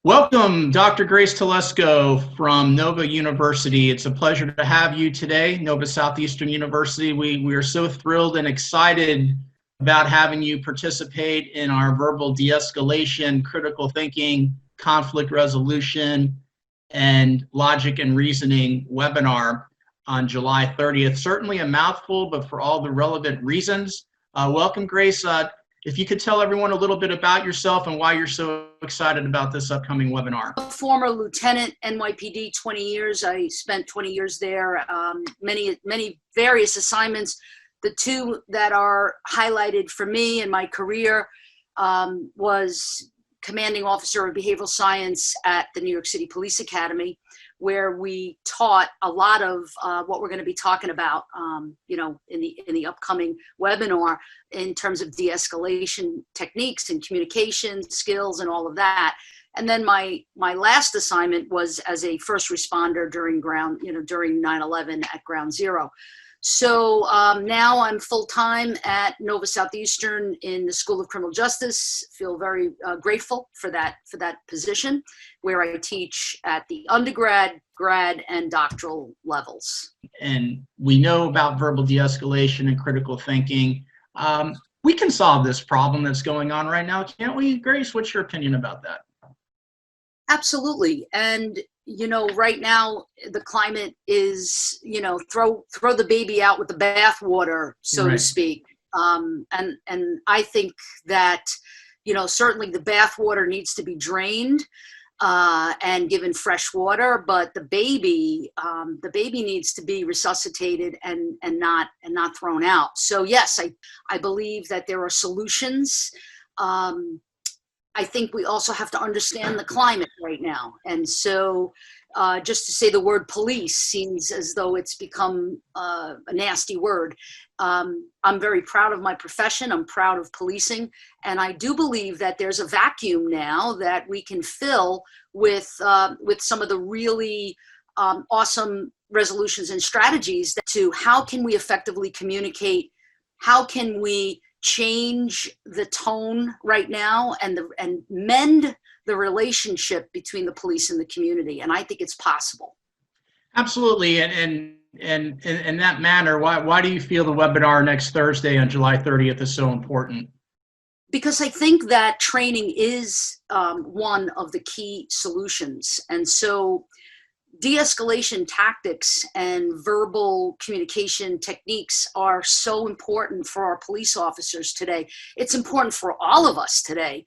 Welcome, Dr. Grace Telesco from Nova University. It's a pleasure to have you today, Nova Southeastern University. We are so thrilled and excited about having you participate in our verbal de-escalation, critical thinking, conflict resolution, and logic and reasoning webinar on July 30th. Certainly a mouthful, but for all the relevant reasons. Welcome, Grace. If you could tell everyone a little bit about yourself and why you're so excited about this upcoming webinar. Former lieutenant, NYPD, 20 years. I spent 20 years there, many various assignments. The two that are highlighted for me in my career was commanding officer of behavioral science at the New York City Police Academy, where we taught a lot of what we're going to be talking about, in the upcoming webinar in terms of de-escalation techniques and communication skills and all of that. And then my last assignment was as a first responder during 9/11 at Ground Zero. So now I'm full-time at Nova Southeastern in the School of Criminal Justice. Feel very grateful for that position, where I teach at the undergrad, grad, and doctoral levels. And we know about verbal de-escalation and critical thinking. We can solve this problem that's going on right now, can't we, Grace? What's your opinion about that? Absolutely. And right now the climate is, throw the baby out with the bathwater, so to speak. And I think that, certainly the bathwater needs to be drained and given fresh water, but the baby needs to be resuscitated and not thrown out. So yes, I believe that there are solutions. I think we also have to understand the climate right now. And so just to say the word police seems as though it's become a nasty word. I'm very proud of my profession. I'm proud of policing. And I do believe that there's a vacuum now that we can fill with some of the really awesome resolutions and strategies to how can we effectively communicate, how can we change the tone right now and mend the relationship between the police and the community. And I think it's possible. Absolutely. And in that manner, why do you feel the webinar next Thursday on July 30th is so important? Because I think that training is one of the key solutions. And so de-escalation tactics and verbal communication techniques are so important for our police officers today. It's important for all of us today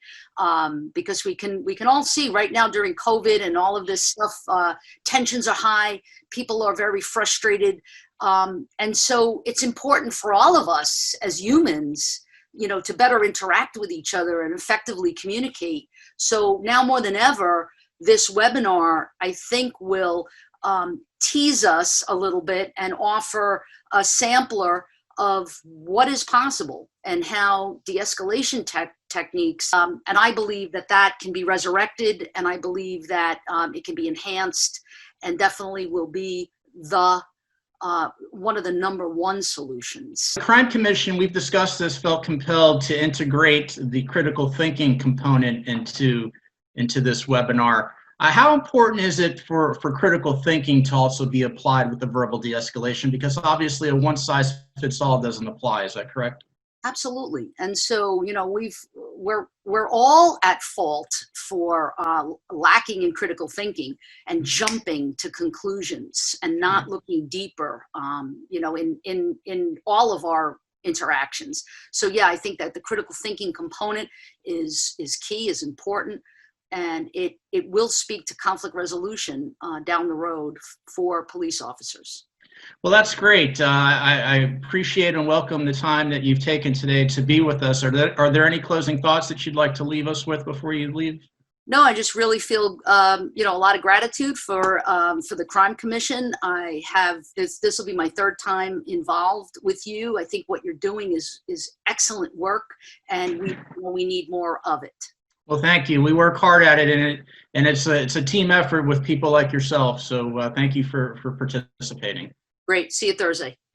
because we can all see right now during COVID and all of this stuff, tensions are high, people are very frustrated. And so it's important for all of us as humans, to better interact with each other and effectively communicate. So now more than ever, this webinar, I think, will tease us a little bit and offer a sampler of what is possible and how de-escalation techniques, and I believe that can be resurrected, and I believe that it can be enhanced and definitely will be one of the #1 solutions. The Crime Commission, we've discussed this, felt compelled to integrate the critical thinking component into this webinar. How important is it for critical thinking to also be applied with the verbal de-escalation? Because obviously a one-size-fits-all doesn't apply. Is that correct? Absolutely. And so, we're all at fault for lacking in critical thinking and jumping to conclusions and not looking deeper, in all of our interactions. So yeah, I think that the critical thinking component is key, is important. And it will speak to conflict resolution down the road for police officers. Well, that's great. I appreciate and welcome the time that you've taken today to be with us. Are there any closing thoughts that you'd like to leave us with before you leave? No, I just really feel a lot of gratitude for the Crime Commission. I have this will be my 3rd time involved with you. I think what you're doing is excellent work, and we need more of it. Well, thank you. We work hard at it, and it's a team effort with people like yourself. So thank you for participating. Great. See you Thursday.